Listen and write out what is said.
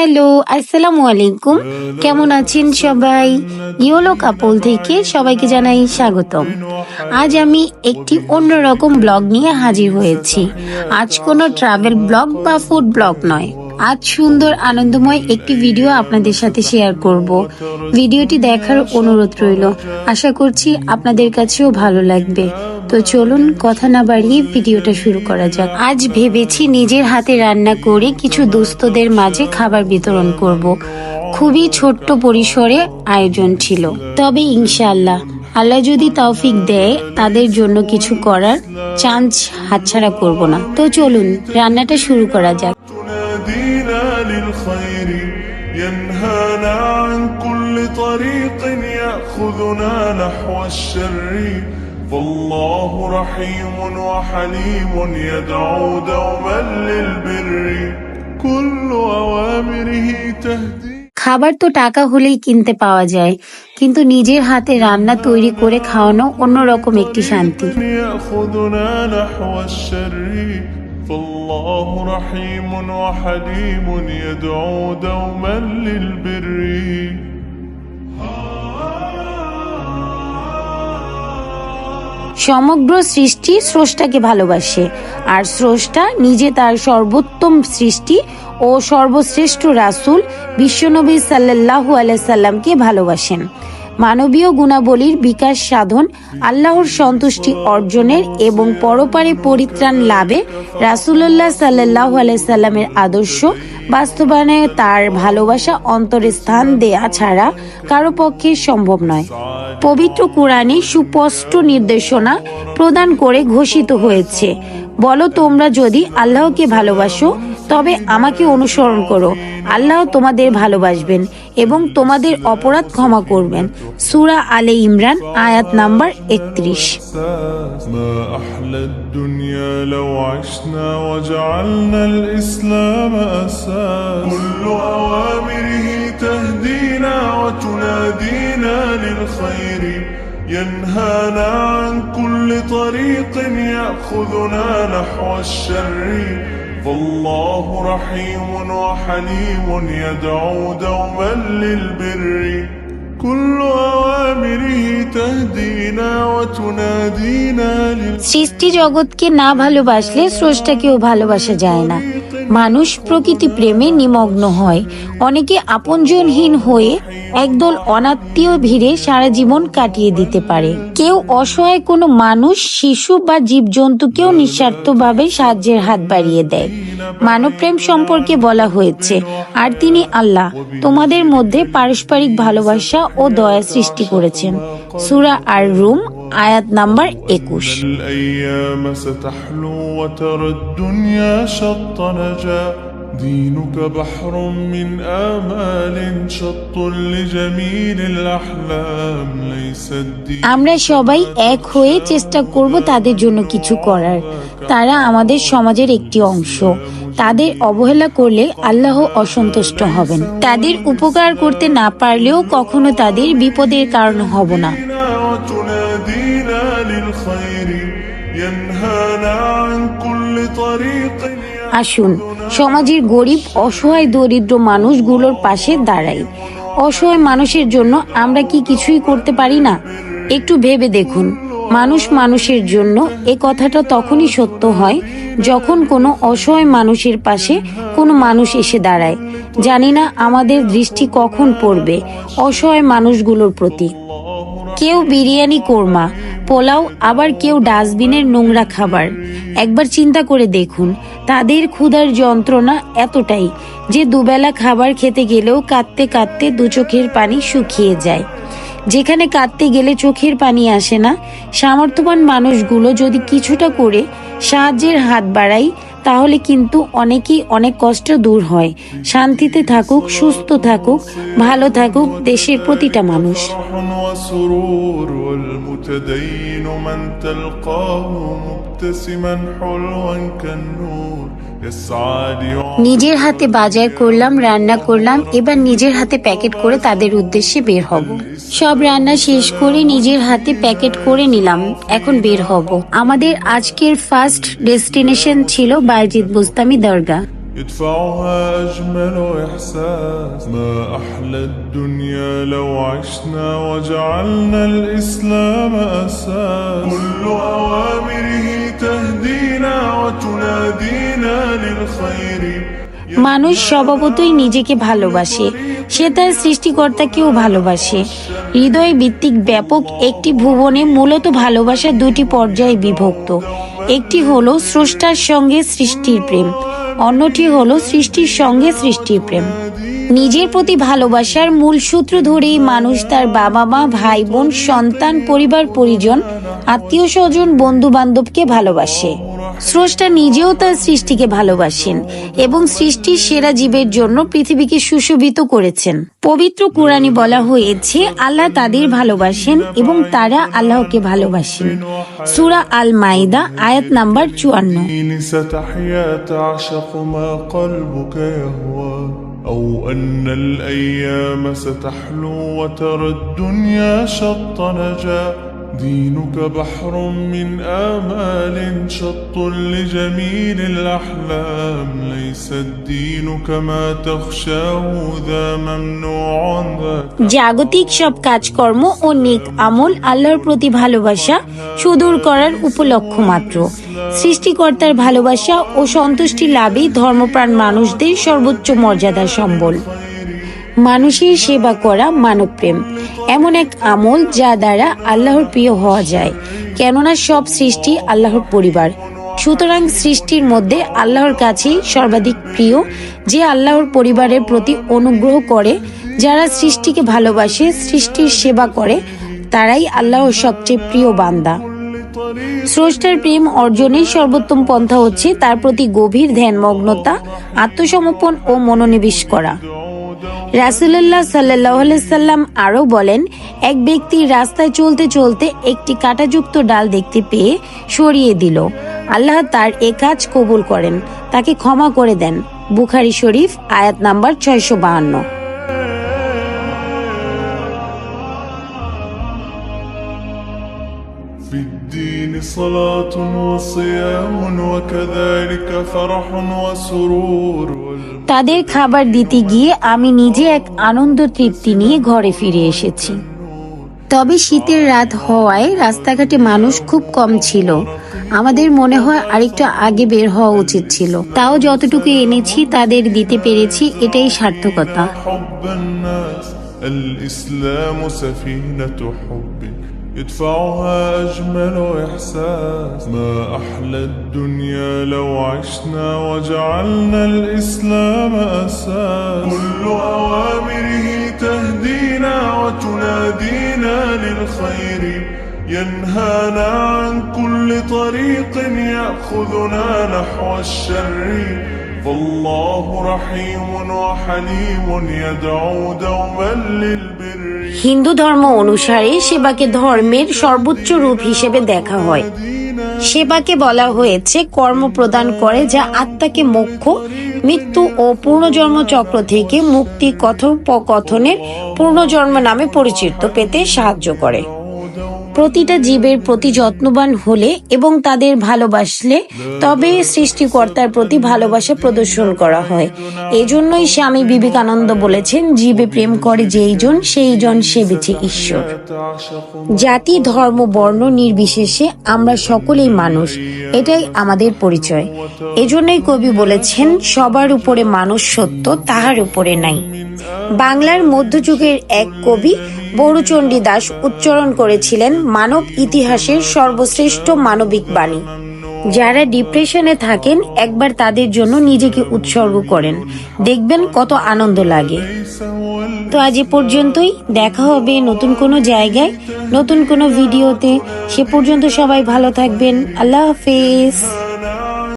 Hello, আসসালামু আলাইকুম। কেমন আছেন সবাই? ইয়োলো কাপল থেকে সবাইকে জানাই স্বাগতম। আজ আমি একটি অন্যরকম ব্লগ নিয়ে হাজির হয়েছি। আজ কোনো ট্রাভেল ব্লগ বা ফুড ব্লগ নয়। আজ সুন্দর আনন্দময় একটি ভিডিও আপনাদের সাথে শেয়ার করব। ভিডিওটি দেখার অনুরোধ রইল। আশা করছি আপনাদের কাছেও ভালো লাগবে। তো চলুন কথা না বাড়িয়ে ভিডিওটা শুরু করা যাক। আজ ভেবেছি নিজের হাতে রান্না করে কিছু দুস্থদের মাঝে খাবার বিতরণ করব। খুবই ছোট্ট পরিসরে আয়োজন ছিল, তবে ইনশাআল্লাহ আল্লাহ যদি তৌফিক দেয় তাদের জন্য কিছু করার চান্স হাতছাড়া করব না। তো চলুন রান্নাটা শুরু করা যাক। ينهانا عن كل طريق يأخذنا نحو الشر فالله رحيم وحليم يدعو دوما للبر كل أوامره تهدي। খাবার তো টাকা হলেই কিনতে পাওয়া যায়, কিন্তু নিজের হাতে রান্না তৈরি করে খাওয়ানো অন্যরকম একটি শান্তি। يأخذنا نحو الشر فالله رحيم وحليم يدعو دوما للبر। সমগ্র সৃষ্টি স্রষ্টাকে ভালোবাসে, আর স্রষ্টা নিজে তার সর্বোত্তম সৃষ্টি ও সর্বশ্রেষ্ঠ রাসূল বিশ্বনবী সাল্লাল্লাহু আলাইহি সাল্লামকে ভালোবাসেন। মানবীয় গুণাবলীর বিকাশ সাধন, আল্লাহর সন্তুষ্টি অর্জনের এবং পরপারে পরিত্রাণ লাভে রাসূলুল্লাহ সাল্লাল্লাহু আলাইহি সাল্লামের আদর্শ বাস্তবায়নে তার ভালোবাসা অন্তরে স্থান দেয়া ছাড়া কারো পক্ষে সম্ভব নয়। পবিত্র কোরআনে সুস্পষ্ট নির্দেশনা প্রদান করে ঘোষিত হয়েছে, বলো তোমরা যদি আল্লাহকে ভালোবাসো তবে আমাকে অনুসরণ করো, আল্লাহ তোমাদের ভালোবাসবেন এবং তোমাদের অপরাধ ক্ষমা করবেন। সূরা আলে ইমরান আয়াত নাম্বার 31। ما أحلى الدنيا لو عشنا وجعلنا الإسلام أساس كل أوامره تهدينا وتنادينا للخير ينهانا عن كل طريق يأخذنا نحو الشر فالله رحيم وحليم يدعو دوما للبر كل أوامره تهدينا وتنادينا সৃষ্টি জগৎকে না ভালোবাসলে স্রষ্টাকেও ভালোবাসা যায় না। মানুষ প্রকৃতি প্রেমে নিমগ্ন হয়। অনেকে আপনজনহীন হয়ে একদল অনাত্মীয় ভিড়ে সারা জীবন কাটিয়ে দিতে পারে। কেউ অসহায় কোনো মানুষ, শিশু বা জীবজন্তুকেও নিঃস্বার্থভাবে সাহায্যের হাত বাড়িয়ে দেয়। মানবপ্রেম সম্পর্কে বলা হয়েছে, আর তিনি আল্লাহ তোমাদের মধ্যে পারস্পরিক ভালোবাসা ও দয়া সৃষ্টি করেছেন। সূরা আর রুম আয়াত নাম্বার 21। الأيام ستحلو وترى الدنيا شط نجا دينك بحر من آمال شط لجميل الأحلام ليس الدين। আমরা সবাই এক হয়ে চেষ্টা করব তাদের জন্য কিছু করার। তারা আমাদের সমাজের একটি অংশ। তাদের অবহেলা করলে আল্লাহ অসন্তুষ্ট হবেন। তাদের উপকার করতে না পারলেও কখনো তাদের বিপদের কারণ হব না। وتنادينا للخير ينهانا عن كل طريق। আসুন সমাজের গরিব, অসহায়, দরিদ্র মানুষগুলোর পাশে দাঁড়াই। অসহায় মানুষের জন্য আমরা কি কিছুই করতে পারি না? একটু ভেবে দেখুন। মানুষ মানুষের জন্য, এ কথাটা তখনই সত্য হয় যখন কোনো অসহায় মানুষের পাশে কোনো মানুষ এসে দাঁড়ায়। জানি না আমাদের দৃষ্টি কখন পড়বে অসহায় মানুষগুলোর প্রতি। কেউ বিরিয়ানি, কোরমা, পোলাও, আবার কেউ ডাস্টবিনের নোংরা খাবার। একবার চিন্তা করে দেখুন, তাদের ক্ষুধার যন্ত্রণা এতটাই যে দুবেলা খাবার খেতে গেলেও কাঁদতে কাঁদতে দু চোখের পানি শুকিয়ে যায়। যেখানে কাঁদতে গেলে চোখের পানি আসে না, সামর্থ্যবান মানুষগুলো যদি কিছুটা করে সাহায্যের হাত বাড়ায় তাহলে কিন্তু অনেকেই অনেক কষ্ট দূর হয়। শান্তিতে থাকুক, সুস্থ থাকুক, ভালো থাকুক দেশের প্রতিটা মানুষ। وسرور والمتدين من تلقاه مبتسما حلوا كالنور নিজের হাতে বাজার করলাম, রান্না করলাম, এবার নিজের হাতে প্যাকেট করে তাদের উদ্দেশ্যে বের হব। সব রান্না শেষ করে নিজের হাতে প্যাকেট করে নিলাম, এখন বের হব। আমাদের আজকের ফার্স্ট ডেস্টিনেশন ছিল বাইজিদ বুস্তামি দরগা। يدفعها أجمل إحساس ما أحلى الدنيا لو عشنا وجعلنا الإسلام أساس كل أوامره تهدينا وتنادينا للخير মানুষ স্বভাবতই নিজেকে ভালোবাসে, সে তার সৃষ্টিকর্তাকেও ভালোবাসে। হৃদয় ভিত্তিক ব্যাপক একটি ভুবনে মূলত ভালোবাসা দুটি পর্যায়ে বিভক্ত। একটি হলো স্রষ্টার সঙ্গে সৃষ্টির প্রেম, অন্যটি হলো সৃষ্টির সঙ্গে সৃষ্টির প্রেম। নিজের প্রতি ভালোবাসার মূল সূত্র ধরেই মানুষ তার বাবা মা, ভাই বোন, সন্তান, পরিবার পরিজন, আত্মীয় স্বজন, বন্ধু বান্ধবকে ভালোবাসে। স্রষ্টা নিজেও তার সৃষ্টিকে ভালোবাসেন এবং সৃষ্টির সেরা জীবের জন্য পৃথিবীকে সুশোভিত করেছেন। পবিত্র কুরআনে বলা হয়েছে আল্লাহ তাদের ভালোবাসেন এবং তারা আল্লাহকে ভালোবাসেন। সূরা আল মাইদা আয়াত নাম্বার 54। ستحيا تعشق ما قلبك يهوى أو أن الأيام ستحلو وترى الدنيا شط نجا دينك بحر من آمال شط لجميل الأحلام ليس الدين كما تخشاه ذا ممنوع ذا জাগতিক সব কাজকর্ম ও নেক আমল আল্লাহর প্রতি ভালোবাসা সুদূর করার উপলক্ষ মাত্র। সৃষ্টিকর্তার ভালোবাসা ও সন্তুষ্টি লাভই ধর্মপ্রাণ মানুষদের সর্বোচ্চ মর্যাদা সম্বল। মানুষের সেবা করা মানবপ্রেম এমন এক আমল যা দ্বারা আল্লাহর প্রিয় হওয়া যায়, কেননা সব সৃষ্টি আল্লাহর পরিবার। সুতরাং সৃষ্টির মধ্যে আল্লাহর কাছেই সর্বাধিক প্রিয় যে আল্লাহর পরিবারের প্রতি অনুগ্রহ করে, যারা সৃষ্টিকে ভালোবাসে, সৃষ্টির সেবা করে, তারাই আল্লাহর সবচেয়ে প্রিয় বান্দা। স্রষ্টার প্রেম অর্জনের সর্বোত্তম পন্থা হচ্ছে তার প্রতি গভীর ধ্যানমগ্নতা, আত্মসমর্পণ ও মনোনিবেশ করা। রাসূলুল্লাহ সাল্লাল্লাহু আলাইহি সাল্লাম আরো বলেন, এক ব্যক্তি রাস্তায় চলতে চলতে একটি কাঁটাযুক্ত ডাল দেখতে পেয়ে সরিয়ে দিল, আল্লাহ তার এ কাজ কবুল করেন, তাকে ক্ষমা করে দেন। বুখারী শরীফ আয়াত নাম্বার 652। في الدين صلاة وصيام وكذلك فرح وسرور তাদের খাবার দিতে গিয়ে আমি নিজে এক আনন্দ তৃপ্তি নিয়ে ঘরে ফিরে এসেছি। তবে শীতের রাত হওয়ায় রাস্তাঘাটে মানুষ খুব কম ছিল। আমাদের মনে হয় আরেকটু আগে বের হওয়া উচিত ছিল। তাও যতটুকু এনেছি তাদের দিতে পেরেছি, এটাই সার্থকতা। حب الناس الإسلام سفينة حب يدفعها أجمل إحساس ما أحلى الدنيا لو عشنا وجعلنا الإسلام أساس كل أوامره تهدينا وتنادينا للخير ينهانا عن كل طريق يأخذنا نحو الشر فالله رحيم وحليم يدعو دوما للبر হিন্দু ধর্ম অনুসারে সেবাকে ধর্মের সর্বোচ্চ রূপ হিসেবে দেখা হয়। সেবাকে বলা হয়েছে কর্ম প্রদান করে যা আত্মাকে মোক্ষ, মৃত্যু ও পুনর্জন্ম চক্র থেকে মুক্তি কথোপকথনের পুনর্জন্ম নামে পরিচিত পেতে সাহায্য করে। প্রতিটা জীবের প্রতি যত্নবান হলে এবং তাদের ভালোবাসলে তবে সৃষ্টিকর্তার প্রতি ভালোবাসা প্রদর্শন করা হয়। এজন্যই স্বামী বিবেকানন্দ বলেছেন, জীবে প্রেম করে যেইজন সেইজন সেবিছে ঈশ্বর। জাতি, ধর্ম, বর্ণ নির্বিশেষে আমরা সকলেই মানুষ, এটাই আমাদের পরিচয়। এজন্যই কবি বলেছেন, সবার উপরে মানুষ সত্য, তাহার উপরে নাই। বাংলার মধ্যযুগের এক কবি বড়ুচণ্ডী দাস উচ্চারণ করেছিলেন মানব ইতিহাসের সর্বশ্রেষ্ঠ মানবিক বাণী। যারা ডিপ্রেশনে থাকেন একবার তাদের জন্য নিজেকে উৎসর্গ করেন, দেখবেন কত আনন্দ লাগে। তো আজ এ পর্যন্তই, দেখা হবে নতুন কোনো জায়গায়, নতুন কোনো ভিডিওতে। সে পর্যন্ত সবাই ভালো থাকবেন। আল্লাহ হাফেজ।